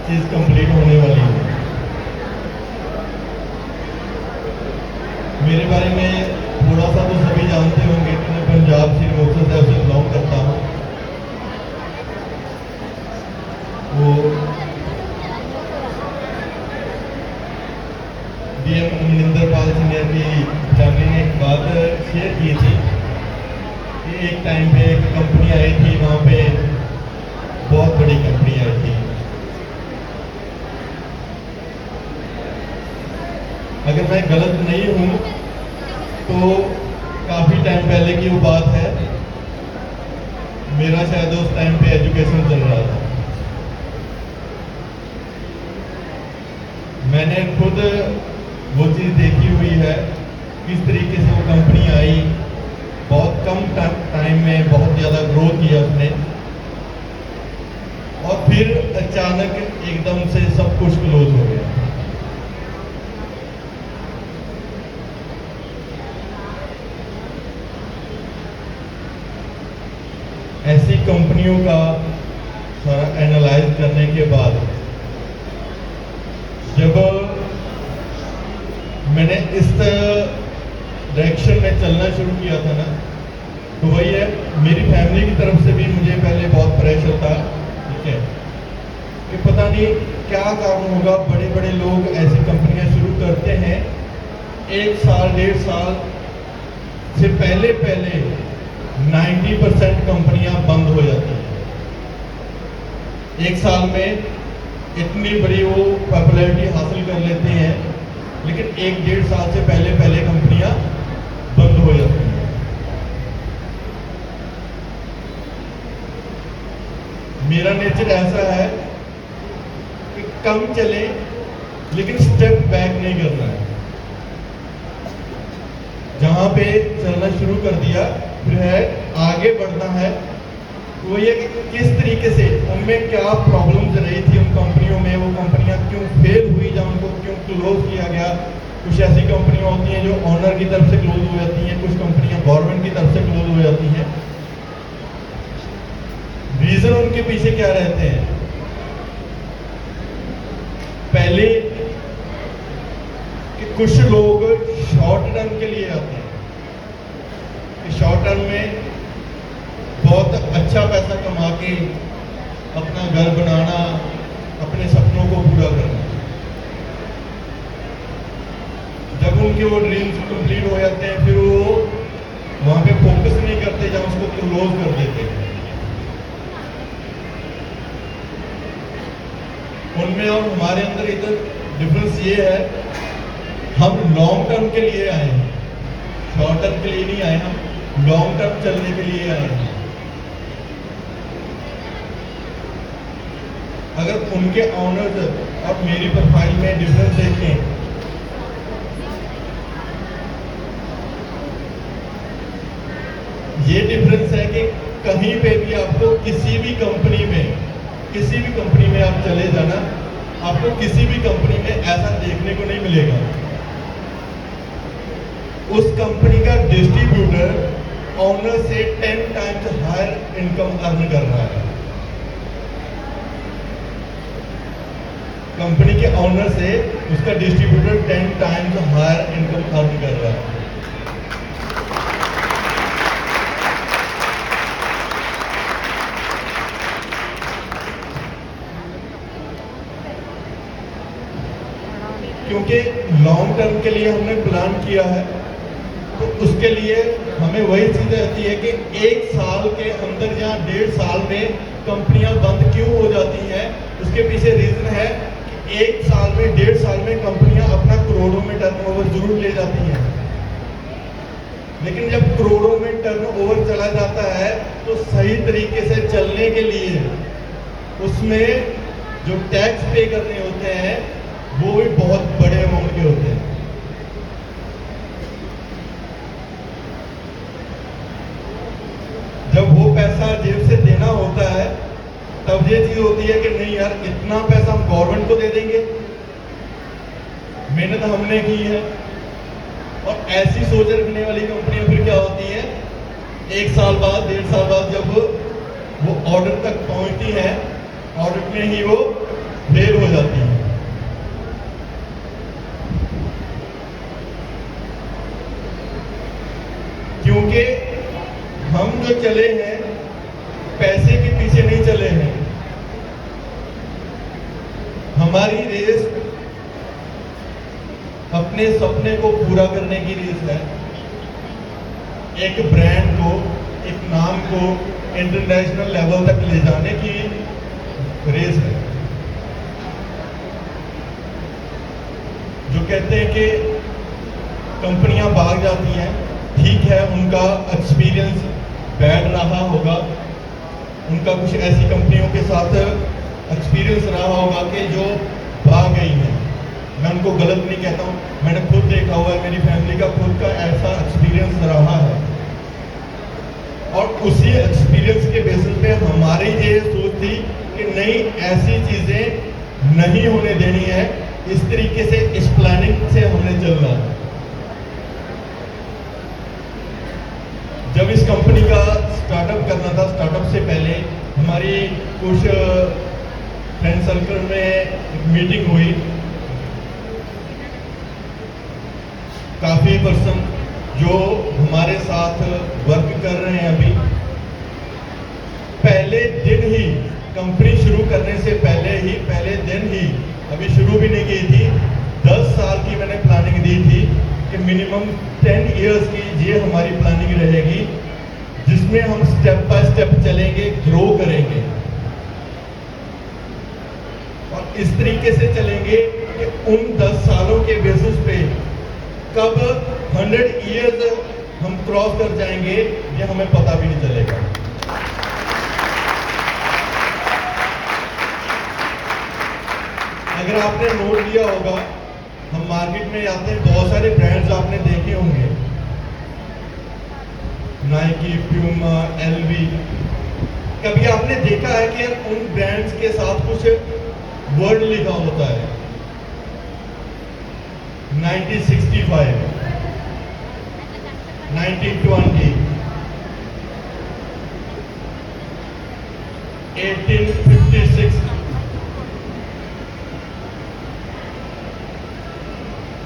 चीज़ complete होने वाली है। मेरे बारे में थोड़ा सा तो सभी जानते होंगे कि मैं पंजाब श्री मुक्तसर साहिब से बिलोंग करता हूँ। वो डीएम मनिंदरपाल सिंह की फैमिली ने एक बात शेयर की थी कि एक टाइम पे एक कंपनी आई थी, वहाँ पे बहुत बड़ी कंपनी आई थी। अगर मैं गलत नहीं हूँ तो काफ़ी टाइम पहले की वो बात है। मेरा शायद उस टाइम पे एजुकेशन चल रहा था। मैंने खुद वो चीज़ देखी हुई है, किस तरीके से वो कंपनी आई, बहुत कम टाइम में बहुत ज़्यादा ग्रो किया उसने, और फिर अचानक एकदम से सब कुछ क्लोज हो गया। ऐसी कंपनियों का सारा एनालाइज करने के बाद जब मैंने इस डायरेक्शन में चलना शुरू किया था ना, तो वही है, मेरी फैमिली की तरफ से भी मुझे पहले बहुत प्रेशर था, ठीक है, कि पता नहीं क्या कारण होगा, बड़े बड़े लोग ऐसी कंपनियां शुरू करते हैं, 1 साल 1.5 साल से पहले 90% कंपनियां बंद हो जाती हैं। 1 साल में इतनी बड़ी वो पॉपुलैरिटी हासिल कर लेते हैं, लेकिन 1-1.5 साल से पहले कंपनियां बंद हो जाती हैं। मेरा नेचर ऐसा है कि कम चले लेकिन स्टेप बैक नहीं करना है। जहां पे चलना शुरू कर दिया फिर है आगे बढ़ना है। तो ये किस तरीके से उनमें क्या प्रॉब्लम्स रही थी उन कंपनियों में, वो कंपनियां क्यों फेल हुई, जब उनको क्यों क्लोज किया गया। कुछ ऐसी कंपनियां होती हैं जो ऑनर की तरफ से क्लोज हो जाती हैं, कुछ कंपनियां गवर्नमेंट की तरफ से क्लोज हो जाती हैं। रीजन उनके पीछे क्या रहते हैं? पहले कि कुछ लोग शॉर्ट टर्म के लिए आते हैं, कि शॉर्ट टर्म में बहुत अच्छा पैसा कमा के अपना घर बनाना, अपने सपनों को पूरा करना। जब उनके वो ड्रीम्स कंप्लीट हो जाते हैं, फिर वो वहां पे फोकस नहीं करते, जब उसको क्लोज कर देते हैं। उनमें और हमारे अंदर इधर डिफरेंस ये है, हम लॉन्ग टर्म के लिए आए हैं, शॉर्ट टर्म के लिए नहीं आए, हम लॉन्ग टर्म चलने के लिए आए हैं। अगर उनके ऑनर्स और मेरी प्रोफाइल में डिफरेंस देखें, ये डिफरेंस है कि कहीं पे भी आपको किसी भी कंपनी में आप चले जाना, आपको किसी भी कंपनी में ऐसा देखने को नहीं मिलेगा उस कंपनी का डिस्ट्रीब्यूटर ऑनर से 10 टाइम्स हायर इनकम अर्न कर रहा है। कंपनी के ऑनर से उसका distributor 10 times higher income earn कर रहा है। क्योंकि लॉन्ग टर्म के लिए हमने प्लान किया है, तो उसके लिए हमें वही चीज रहती है कि 1 साल के अंदर या 1.5 साल में कंपनियां बंद क्यों हो जाती हैं। उसके पीछे रीजन है कि 1 साल में 1.5 साल में कंपनियां अपना करोड़ों में टर्नओवर जरूर ले जाती हैं, लेकिन जब करोड़ों में टर्नओवर चला जाता है तो सही तरीके से चलने के लिए उसमें जो टैक्स पे करने होते हैं वो भी बहुत बड़े अमाउंट के होते हैं। जब वो पैसा जेब से देना होता है तब ये चीज होती है कि नहीं यार, इतना पैसा हम गवर्नमेंट को दे देंगे, मेहनत हमने की है। और ऐसी सोच रखने वाली कंपनियां फिर क्या होती है, 1 साल बाद 1.5 साल बाद जब वो ऑर्डर तक पहुंचती है, ऑडिट में ही वो फेल हो जाती हैं। क्योंकि हम जो चले हैं पैसे के पीछे नहीं चले हैं, हमारी रेस अपने सपने को पूरा करने की रेस है, एक ब्रांड को, एक नाम को इंटरनेशनल लेवल तक ले जाने की रेस है। जो कहते हैं कि कंपनियां भाग जाती हैं, ठीक है, उनका एक्सपीरियंस बैड रहा होगा, उनका कुछ ऐसी कंपनियों के साथ एक्सपीरियंस रहा होगा कि जो भाग गई हैं। मैं उनको गलत नहीं कहता हूँ, मैंने खुद देखा हुआ है, मेरी फैमिली का खुद का ऐसा एक्सपीरियंस रहा है। और उसी एक्सपीरियंस के बेसिस पे हमारी ये सोच थी कि नहीं, ऐसी चीजें नहीं होने देनी है, इस तरीके से, इस प्लानिंग से हमने चलना है। जब इस कंपनी का स्टार्टअप करना था, स्टार्टअप से पहले हमारी कुछ फ्रेंड सर्कल में एक मीटिंग हुई, काफी पर्सन जो हमारे साथ वर्क कर रहे हैं अभी, पहले दिन ही, कंपनी शुरू करने से पहले दिन ही, अभी शुरू भी नहीं की थी, 10 साल की मैंने प्लानिंग दी थी कि मिनिमम 10 इयर्स की ये हमारी प्लानिंग रहेगी, जिसमें हम स्टेप बाय स्टेप चलेंगे, ग्रो करेंगे और इस तरीके से चलेंगे कि उन 10 सालों के बेसिस पे कब 100 इयर्स हम क्रॉस कर जाएंगे ये हमें पता भी नहीं चलेगा। अगर आपने नोट लिया होगा, हम मार्केट में आते हैं, बहुत सारे ब्रांड्स आपने देखे होंगे, नाइकी, प्यूमा, एलवी। कभी आपने देखा है कि उन ब्रांड्स के साथ कुछ वर्ड लिखा होता है? 1965, 1920, 1856,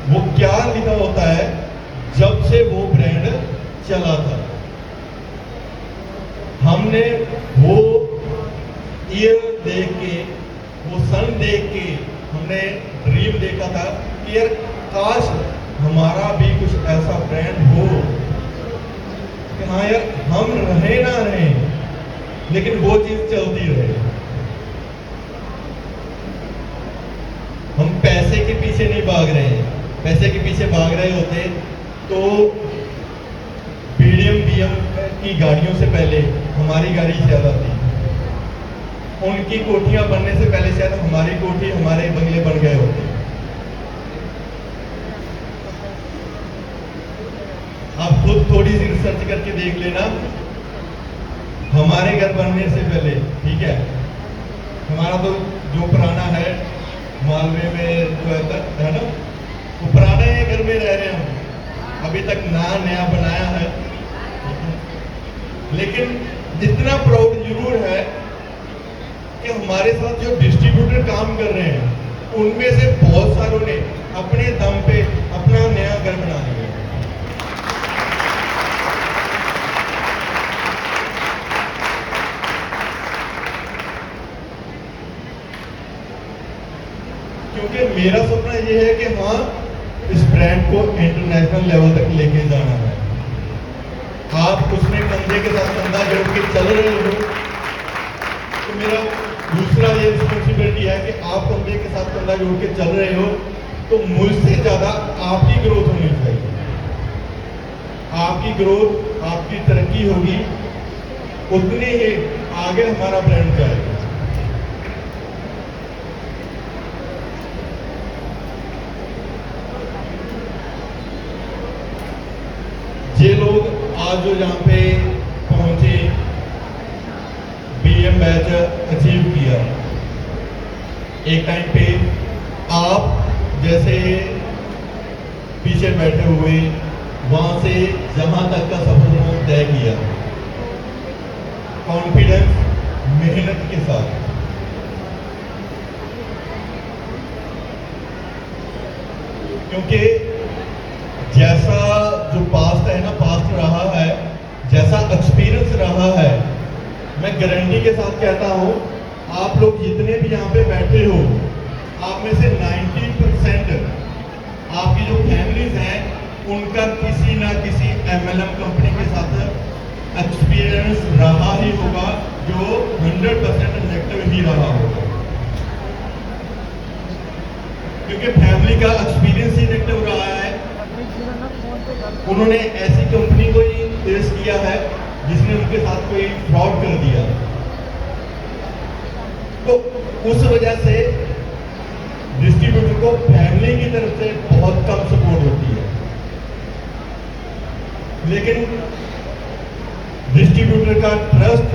वो क्या लिखा होता है? जब से वो ब्रांड चला था, हमने वो ईयर देख के, वो सन देख के हमने ड्रीम देखा था कि यार काश हमारा भी कुछ ऐसा ब्रांड हो कि हाँ यार, हम रहे ना रहे लेकिन वो चीज चलती रहे। हम पैसे के पीछे नहीं भाग रहे हैं, पैसे के पीछे भाग रहे होते तो बीएम की गाड़ियों से पहले हमारी गाड़ी ज्यादा थी, उनकी कोठियां बनने से पहले शायद हमारी कोठी, हमारे बंगले बन गए होते। आप खुद थोड़ी सी रिसर्च करके देख लेना, हमारे घर बनने से पहले, ठीक है, हमारा तो जो पुराना है मालवे में जो है ना, वो पुराने घर में रह रहे हैं, अभी तक नया बनाया है। लेकिन इतना प्राउड जरूर है कि हमारे साथ जो डिस्ट्रीब्यूटर काम कर रहे हैं, उनमें से बहुत सारों ने अपने दम पे अपना नया घर बना लिया। क्योंकि मेरा सपना यह है कि हाँ, इस ब्रांड को इंटरनेशनल लेवल तक लेके जाना है। आप उसमें कंधे के साथ कंधा जोड़ के चल रहे हो, तो मेरा दूसरा ये रिस्पॉन्सिबिलिटी है कि आप कंधे के साथ कंधा जोड़ के चल रहे हो, तो मुझसे ज्यादा आपकी ग्रोथ होनी चाहिए। आपकी ग्रोथ, आपकी तरक्की होगी, उतनी ही आगे हमारा ब्रांड जाएगा। ये लोग आज जो यहाँ पे पहुंचे, बीएम बैच अचीव किया, एक टाइम पे आप जैसे पीछे बैठे हुए वहां से जहां तक का सफर उन्होंने तय किया, कॉन्फिडेंस, मेहनत के साथ। क्योंकि जैसा जो पास्ट है ना, पास्ट रहा है, जैसा एक्सपीरियंस रहा है, मैं गारंटी के साथ कहता हूँ, आप लोग जितने भी यहाँ पे बैठे हो, आप में से 90% आपकी जो फैमिलीज हैं उनका किसी ना किसी MLM कंपनी के साथ एक्सपीरियंस रहा ही होगा, जो 100% नेगेटिव ही रहा होगा, क्योंकि फैमिली का एक्सपीरियंस ही नेगेटिव रहा है। उन्होंने ऐसी कंपनी को ही फेस किया है जिसने उनके साथ कोई फ्रॉड कर दिया, तो उस वजह से डिस्ट्रीब्यूटर को फैमिली की तरफ से बहुत कम सपोर्ट होती है। लेकिन डिस्ट्रीब्यूटर का ट्रस्ट,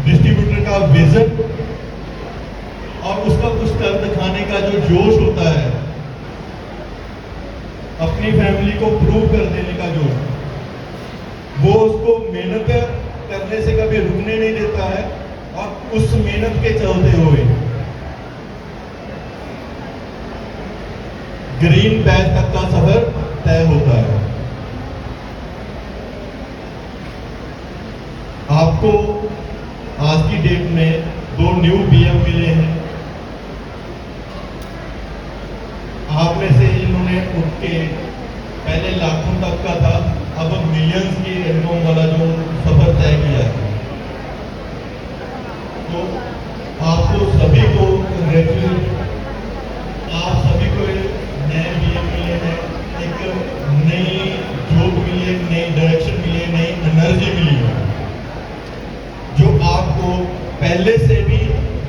डिस्ट्रीब्यूटर का विजन और उसका कुछ कर दिखाने का जो जोश होता है, अपनी फैमिली को प्रूव कर देने का जोश, वो उसको मेहनत करने से कभी रुकने नहीं देता है और उस मेहनत के चलते हुए ग्रीन बैच तक का सफर तय होता है। आपको आज की डेट में 2 न्यू BM मिले हैं। आप में से इन्होंने उनके पहले लाखों तक का था, अब मिलियंस की इनकम वाला जो सफर तय किया है, तो आपको सभी को कंग्रेचुलेट। आप सभी को नए BM मिले हैं, एक नई जोश मिली है, एक नई डायरेक्शन मिली है, नई एनर्जी मिली है, जो आपको पहले से भी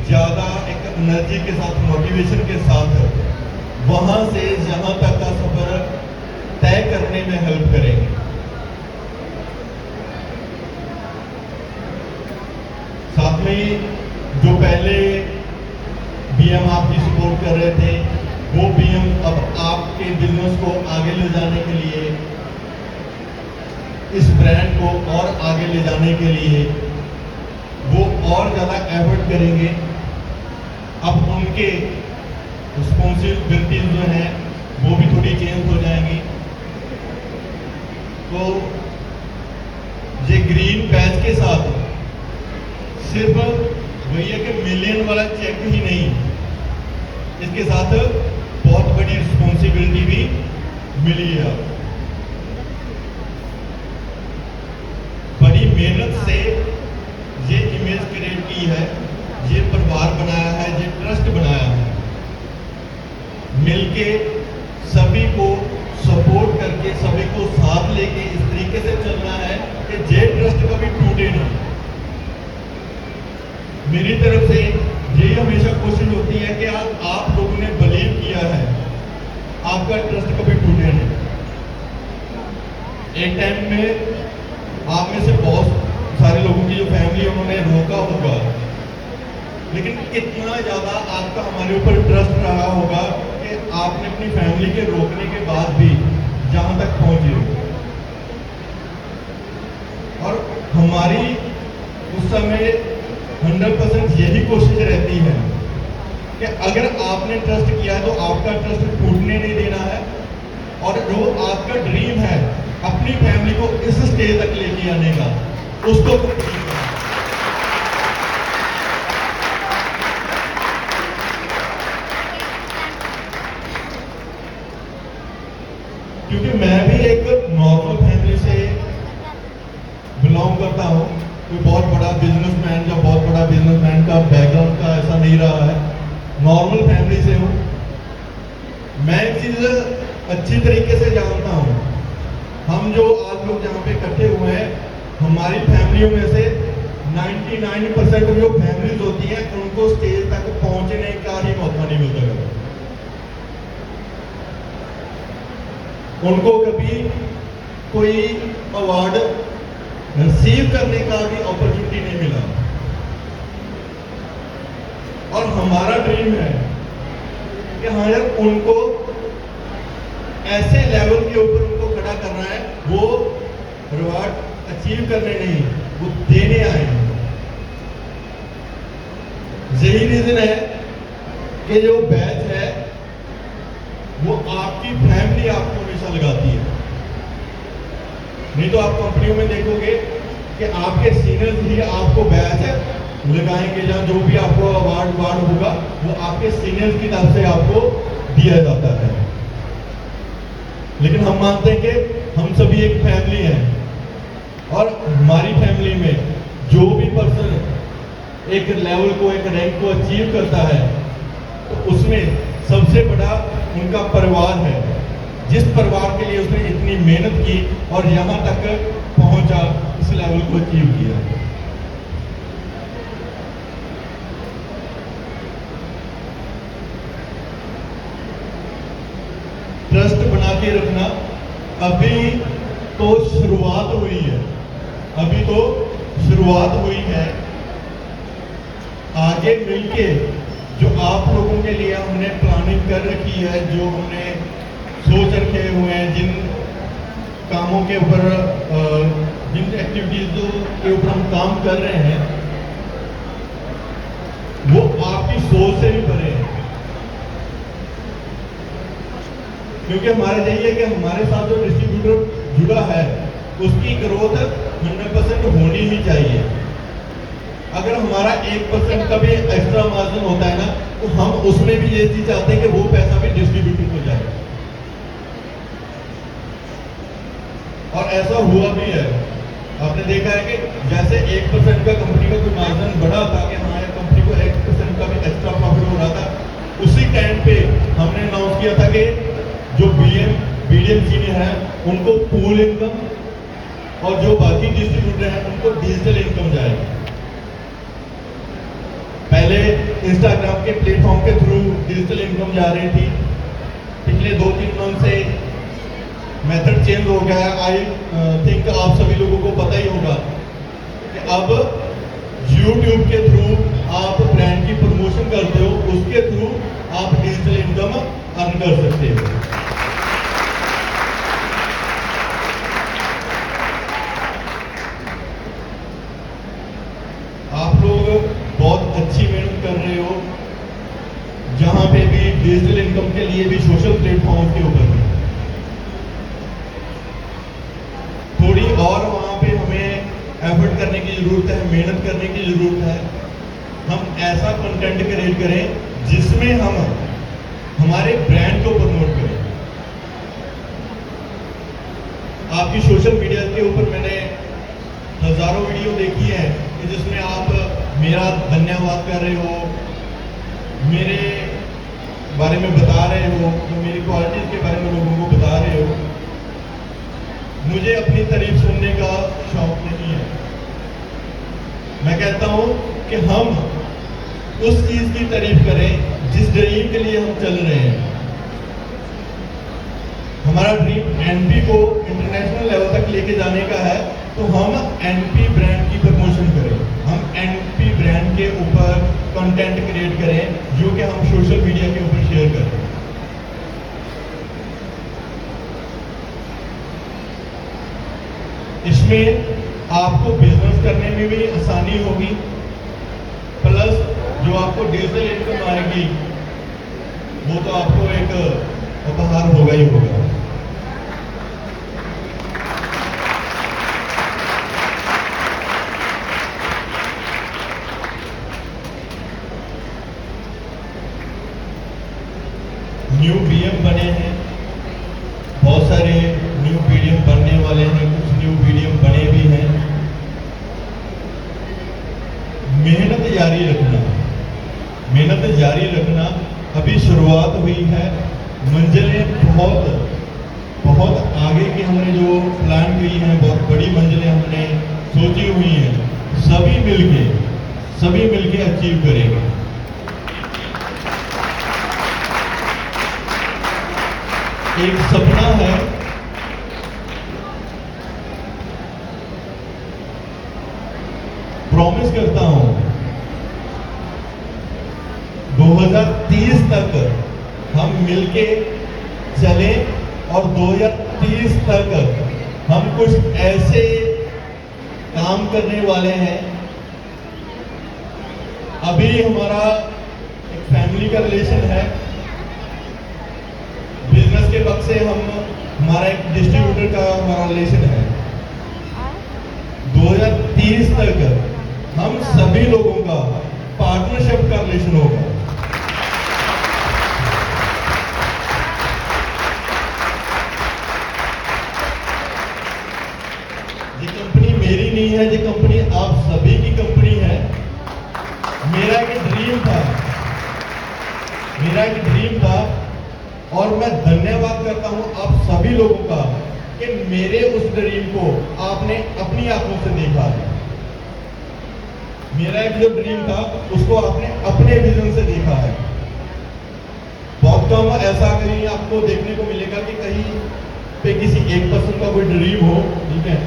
ज्यादा एक एनर्जी के साथ, मोटिवेशन के साथ वहां से जहां तक का सफर तय करने में हेल्प करेंगे। साथ में जो पहले BM आपकी सपोर्ट कर रहे थे, वो BM अब आपके बिजनेस को आगे ले जाने के लिए, इस ब्रांड को और आगे ले जाने के लिए वो और ज्यादा एफर्ट करेंगे। अब उनके रिस्पॉन्सिबिलिटीज जो हैं वो भी थोड़ी चेंज हो जाएंगी। तो ये ग्रीन बैच के साथ सिर्फ वही है कि मिलियन वाला चेक ही नहीं, इसके साथ बहुत बड़ी रिस्पॉन्सिबिलिटी भी मिली है। बड़ी मेहनत से ये इमेज क्रिएट की है, ये परिवार बनाया है, ये ट्रस्ट बनाया है, मिलके सभी को सपोर्ट करके, सभी को साथ लेके इस तरीके से चलना है कि जे ट्रस्ट कभी टूटे नहीं। मेरी तरफ से यही हमेशा कोशिश होती है कि आप लोगों ने बिलीव किया है, आपका ट्रस्ट कभी टूटे नहीं। एक टाइम में आप में से बहुत सारे लोगों की जो फैमिली उन्होंने रोका होगा, लेकिन कितना ज्यादा आपका हमारे ऊपर ट्रस्ट रहा होगा कि आपने अपनी फैमिली के रोकने के बाद भी जहां तक पहुंचे। और हमारी उस समय 100% यही कोशिश रहती है कि अगर आपने ट्रस्ट किया तो आपका ट्रस्ट टूटने नहीं देना है, और जो आपका ड्रीम है अपनी फैमिली को इस स्टेज तक लेके आने का, उसको क्योंकि मैं भी एक नॉर्मल फैमिली से बिलोंग करता हूँ। कोई बहुत बड़ा बिजनेसमैन या बहुत बड़ा बिजनेसमैन का बैकग्राउंड का ऐसा नहीं रहा है, नॉर्मल फैमिली से हूँ। मैं एक चीज अच्छी तरीके से जानता हूँ, हम जो आज लोग जहाँ पे इकट्ठे हुए हैं, हमारी फैमिलियों में से 99% जो फैमिलीज होती हैं उनको स्टेज तक पहुंचने का ही मौका नहीं मिलता है। उनको कभी कोई अवार्ड रिसीव करने का भी अपॉर्चुनिटी नहीं मिला। और हमारा ड्रीम है कि हाँ यार, उनको ऐसे लेवल के ऊपर उनको खड़ा करना है, वो रिवार्ड अचीव करने नहीं, वो देने आए हैं। यही रीजन है कि जो बैच है वो आपकी फैमिली आपको हमेशा लगाती है। नहीं तो आप कंपनियों में देखोगे कि आपके सीनियर्स ही आपको बैच लगाएंगे, जहाँ जो भी आपको अवार्ड होगा वो आपके सीनियर्स की तरफ से आपको दिया जाता है। लेकिन हम मानते हैं कि हम सभी एक फैमिली हैं और हमारी फैमिली में जो भी पर्सन एक लेवल को, एक रैंक को अचीव करता है तो उसमें सबसे बड़ा उनका परिवार है, जिस परिवार के लिए उसने इतनी मेहनत की और यहाँ तक पहुंचा, इस लेवल को अचीव किया। ट्रस्ट बना के रखना अभी तो शुरुआत हुई है, अभी तो शुरुआत हुई है। आगे मिलके जो आप लोगों के लिए हमने प्लानिंग कर रखी है, जो हमने सोच रखे हुए हैं, जिन कामों के ऊपर, जिन एक्टिविटीज के ऊपर हम काम कर रहे हैं, वो आपकी सोच से भी परे है। क्योंकि हमारा यही है कि हमारे साथ जो डिस्ट्रीब्यूटर जुड़ा है उसकी ग्रोथ 100% होनी ही चाहिए। अगर हमारा 1% का भी एक्स्ट्रा मार्जिन होता है ना, तो हम उसमें भी ये चीज चाहते हैं कि वो पैसा भी डिस्ट्रीब्यूटर को जाए, और ऐसा हुआ भी है। आपने देखा है कि जैसे 1% का कंपनी का कोई मार्जिन बढ़ा था कि हमारे कंपनी को 1% का भी एक्स्ट्रा प्रॉफिट हो रहा था, उसी टाइम पे हमने अनाउंस किया था कि जो BDM सीनियर है उनको पूल इनकम और जो बाकी डिस्ट्रीब्यूटर हैं उनको डिजिटल इनकम जाएगी। पहले इंस्टाग्राम के प्लेटफॉर्म के थ्रू डिजिटल इनकम जा रही थी, पिछले 2-3 मंथ से मेथड चेंज हो गया है। आई थिंक आप सभी लोगों को पता ही होगा कि अब YouTube के थ्रू आप ब्रांड की प्रमोशन करते हो, उसके थ्रू आप डिजिटल इनकम अर्न कर सकते हो। आप लोग बहुत अच्छी मेहनत कर रहे हो, जहां पे भी डिजिटल इनकम के लिए भी सोशल प्लेटफॉर्म के ऊपर भी थोड़ी और वहां पे हमें एफर्ट करने की जरूरत है, मेहनत करने की जरूरत है। हम ऐसा कंटेंट क्रिएट करें जिसमें हम हमारे ब्रांड को प्रमोट करें। आपकी सोशल मीडिया के ऊपर मैंने हजारों वीडियो देखी है कि जिसमें आप मेरा धन्यवाद कर रहे हो, मेरे बारे में बता रहे हो, तो मेरी क्वालिटीज के बारे में लोगों को बता रहे हो। मुझे अपनी तारीफ सुनने का शौक नहीं है। मैं कहता हूं कि हम उस चीज की तारीफ करें जिस ड्रीम के लिए हम चल रहे हैं। हमारा ड्रीम एनपी को इंटरनेशनल लेवल तक लेके जाने का है, तो हम एनपी ब्रांड की प्रमोशन करें, हम एनपी ब्रांड के ऊपर कंटेंट क्रिएट करें जो कि हम सोशल मीडिया के ऊपर शेयर करें। इसमें आपको बिजनेस करने में भी आसानी होगी, प्लस जो आपको डिजिटल इनकम आएगी वो तो आपको एक उपहार होगा ही होगा। न्यू BM बने हैं, बहुत सारे न्यू BDM बनने वाले हैं, कुछ न्यू BDM बने भी हैं। मेहनत जारी रखना, मेहनत जारी रखना। अभी शुरुआत हुई है, मंजिलें बहुत आगे की हमने जो प्लान की हैं, बहुत बड़ी मंजिलें हमने सोची हुई हैं। सभी मिलके अचीव करेंगे। एक सपना है, प्रॉमिस करता हूं 2030 तक हम मिलके चले और 2030 तक हम कुछ ऐसे काम करने वाले हैं। अभी हमारा एक फैमिली का रिलेशन है, बिजनेस पिछले वक्त से हमारा एक डिस्ट्रीब्यूटर का हमारा रिलेशन है। 2030 तक हम सभी लोगों का पार्टनरशिप का रिलेशन होगा। ये कंपनी मेरी नहीं है, ये कंपनी आप सभी की कंपनी है। मेरा एक ड्रीम था और मैं धन्यवाद करता हूं आप सभी लोगों का कि मेरे उस ड्रीम को आपने अपनी आंखों से देखा है। मेरा एक जो ड्रीम था उसको आपने अपने विजन से देखा है। बहुत कम ऐसा कहीं आपको देखने को मिलेगा कि कहीं पे किसी एक पर्सन का कोई ड्रीम हो, ठीक है,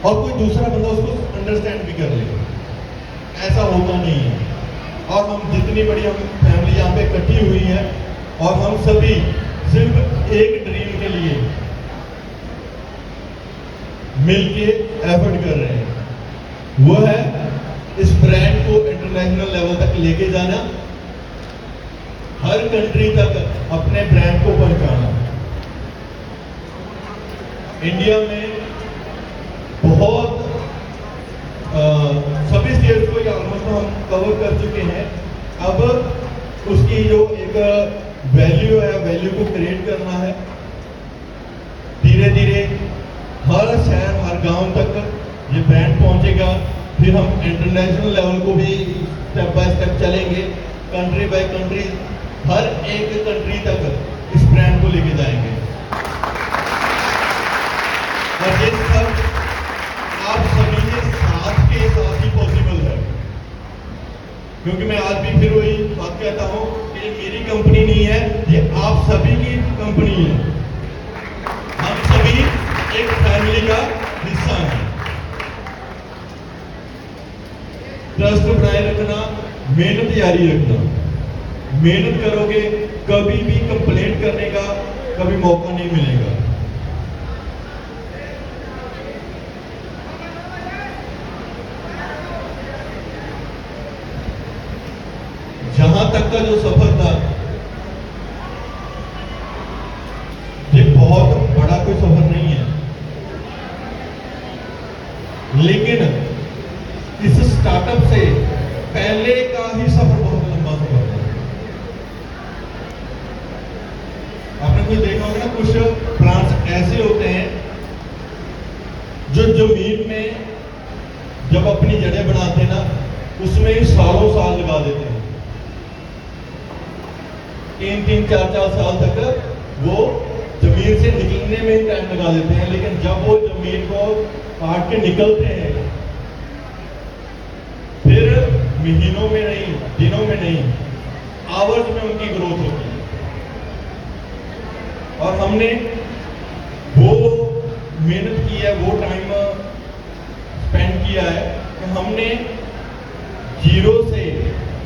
और कोई दूसरा बंदा उसको अंडरस्टैंड भी कर ले। ऐसा होता नहीं है। और हम जितनी बड़ी हम फैमिली यहाँ पे इकट्ठी हुई है और हम सभी सिर्फ एक ड्रीम के लिए मिलके एफर्ट कर रहे हैं, वो है इस ब्रांड को इंटरनेशनल लेवल तक लेके जाना, हर कंट्री तक अपने ब्रांड को पहुंचाना। इंडिया में बहुत सभी स्टेट्स को ऑलमोस्ट हम कवर कर चुके हैं। अब उसकी जो एक वैल्यू है, वैल्यू को क्रिएट करना है। धीरे धीरे हर शहर हर गांव तक ये ब्रांड पहुंचेगा। फिर हम इंटरनेशनल लेवल को भी स्टेप बाय स्टेप चलेंगे, कंट्री बाय कंट्री, हर एक कंट्री तक इस ब्रांड को लेके जाएंगे। और ये सब आप सभी के साथ ही पॉसिबल है, क्योंकि मैं आज भी फिर वही बात कहता हूं कि ये मेरी कंपनी नहीं है, ये आप सभी की कंपनी है। हम सभी एक फैमिली का हिस्सा हैं। ट्रस्ट बनाए रखना, मेहनत जारी रखना। मेहनत करोगे कभी भी कंप्लेंट करने का कभी मौका नहीं मिलेगा। जहां तक का जो सफर था, ये बहुत बड़ा कोई सफर नहीं है, लेकिन इस स्टार्टअप से पहले का ही सफर बहुत लंबा सफर था। आपने कोई देखा होगा ना, कुछ प्लांट्स ऐसे होते हैं जो जमीन में जब अपनी जड़ें बनाते हैं ना, उसमें ही सालों साल लगा देते हैं। 3-3, 4-4 साल तक वो जमीन से निकलने में ही टाइम लगा देते हैं, लेकिन जब वो जमीन को काट के निकलते हैं, फिर महीनों में नहीं, दिनों में नहीं, आवर्स में उनकी ग्रोथ होती है। और हमने वो मेहनत की है, वो टाइम स्पेंड किया है कि हमने जीरो से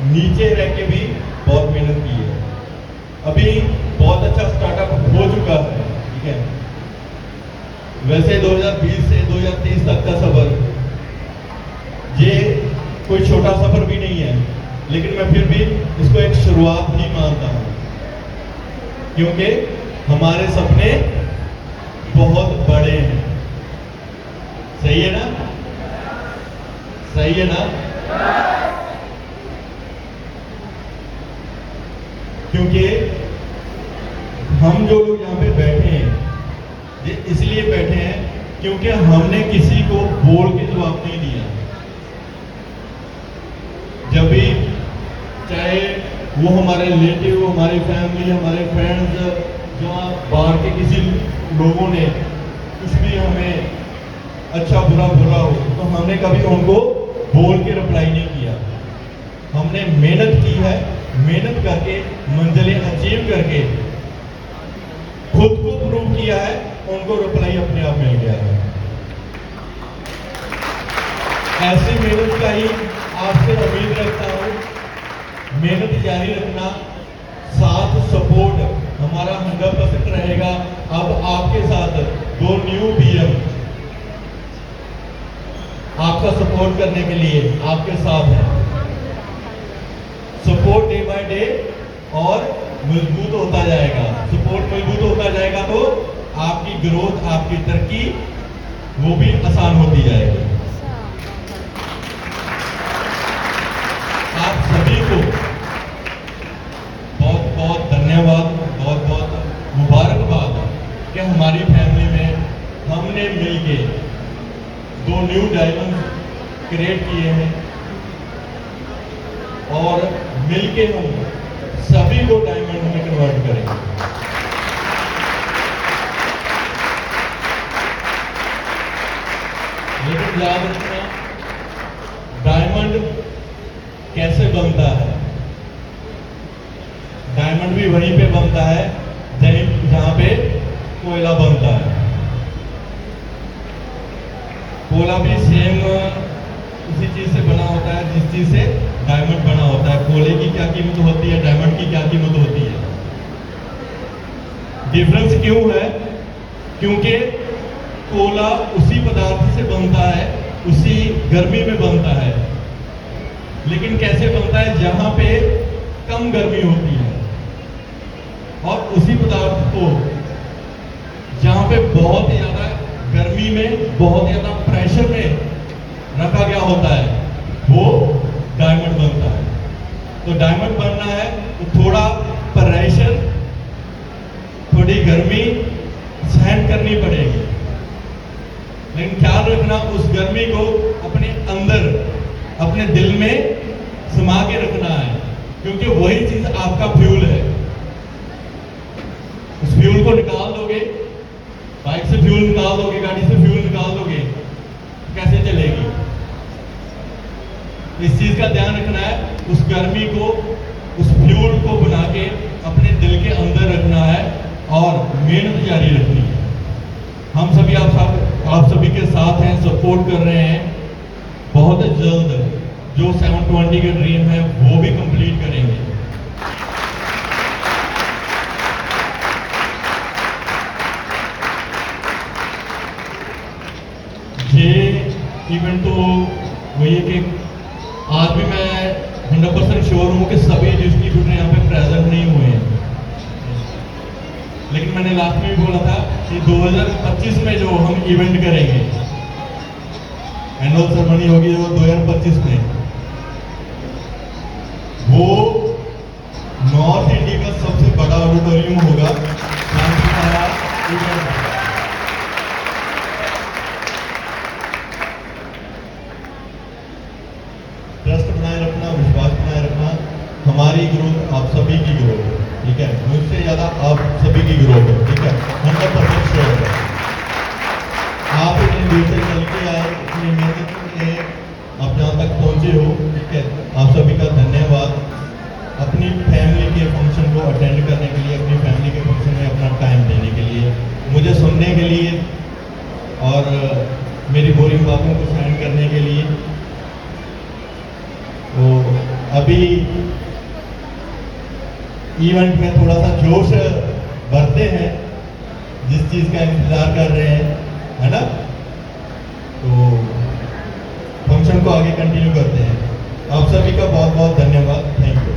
नीचे रह के भी बहुत मेहनत की है। अभी बहुत अच्छा स्टार्टअप हो चुका है, ठीक है। वैसे 2020 से 2030 तक का सफर ये कोई छोटा सफर भी नहीं है, लेकिन मैं फिर भी इसको एक शुरुआत ही मानता हूं, क्योंकि हमारे सपने बहुत बड़े हैं। सही है ना? सही है ना? क्योंकि हम जो लोग यहाँ पे बैठे हैं, ये इसलिए बैठे हैं क्योंकि हमने किसी को बोल के जवाब नहीं दिया। जब भी चाहे वो हमारे रिलेटिव, हमारी फैमिली, हमारे फ्रेंड्स, जहाँ बाहर के किसी लोगों ने कुछ भी हमें अच्छा बुरा बोला हो, तो हमने कभी उनको बोल के रिप्लाई नहीं किया। हमने मेहनत की है, मेहनत करके मंजिलें अचीव करके खुद को प्रूव किया है, उनको रिप्लाई अपने आप मिल गया है। ऐसी मेहनत का ही आपसे उम्मीद रखता हूं। मेहनत जारी रखना, साथ सपोर्ट हमारा 100% रहेगा। अब आपके साथ 2 न्यू बीएम आपका सपोर्ट करने के लिए आपके साथ है। सपोर्ट डे बाय डे और मजबूत होता जाएगा, सपोर्ट मजबूत होता आपकी तरक्की वो भी आसान होती जाएगी। आप सभी को बहुत बहुत धन्यवाद, बहुत बहुत मुबारकबाद कि हमारी फैमिली में हमने मिलके 2 न्यू डायमंड क्रिएट किए हैं और मिलके हम सभी को डायमंड में कन्वर्ट करेंगे। लेकिन याद रखना, डायमंड कैसे बनता है? डायमंड भी वहीं पे बनता है जहां पे कोयला बनता है। कोयला भी सेम उसी चीज से बना होता है जिस चीज से डायमंड बना होता है। कोयले की क्या कीमत होती है, डायमंड की क्या कीमत होती है? डिफरेंस क्यों है? क्योंकि कोयला उसी पदार्थ से बनता है, उसी गर्मी में बनता है। लेकिन कैसे बनता है? जहां पे कम गर्मी होती है, और उसी पदार्थ को जहां पे बहुत ज्यादा गर्मी में, बहुत ज्यादा प्रेशर में रखा गया होता है, वो डायमंड बनता है। तो डायमंड बनना है तो थोड़ा प्रेशर, थोड़ी गर्मी सहन करनी पड़ेगी। लेकिन ख्याल रखना, उस गर्मी को अपने अंदर, अपने दिल में समा के रखना है, क्योंकि वही चीज आपका फ्यूल है। उस फ्यूल को निकाल दोगे, बाइक से फ्यूल निकाल दोगे, गाड़ी से फ्यूल निकाल दोगे, कैसे चलेगी? इस चीज का ध्यान रखना है। उस गर्मी को, उस फ्यूल को बना के अपने दिल के अंदर रखना है और मेहनत जारी रखनी है। हम सभी आप सभी के साथ हैं, सपोर्ट कर रहे हैं। बहुत जल्द जो 720 का ड्रीम है वो भी कंप्लीट करेंगे। ये इवेंट तो वही है कि आज भी मैं 100% श्योर हूं कि सभी डिस्ट्रीब्यूटर यहाँ पे प्रेजेंट नहीं हुए हैं। लेकिन मैंने लास्ट में भी बोला था कि 2025 में जो हम इवेंट करेंगे, एनुअल सेरेमनी होगी जो 2025 में, वो नॉर्थ इंडिया का सबसे बड़ा ऑडिटोरियम होगा। ट्रस्ट बनाए रखना, विश्वास बनाए रखना। हमारी ग्रोथ आप सभी की ग्रोथ है, ठीक है? मुझसे ज्यादा आप सभी की ग्रोथ है, ठीक है? 100% श्योर है। आप इतनी दूर से चल के आए, इतनी मेहनत से आप जहाँ तक पहुंचे हो, ठीक है? आप सभी का धन्यवाद। अपनी फैमिली के फंक्शन को अटेंड करने के लिए, अपनी फैमिली के फंक्शन में अपना टाइम देने के लिए, मुझे सुनने के लिए और मेरी बोरिंग बातों को सहन करने के लिए। तो अभी इवेंट में थोड़ा सा जोश भरते हैं, जिस चीज का इंतजार कर रहे हैं, है ना? तो फंक्शन को आगे कंटिन्यू करते हैं। आप सभी का बहुत बहुत धन्यवाद। Thank you.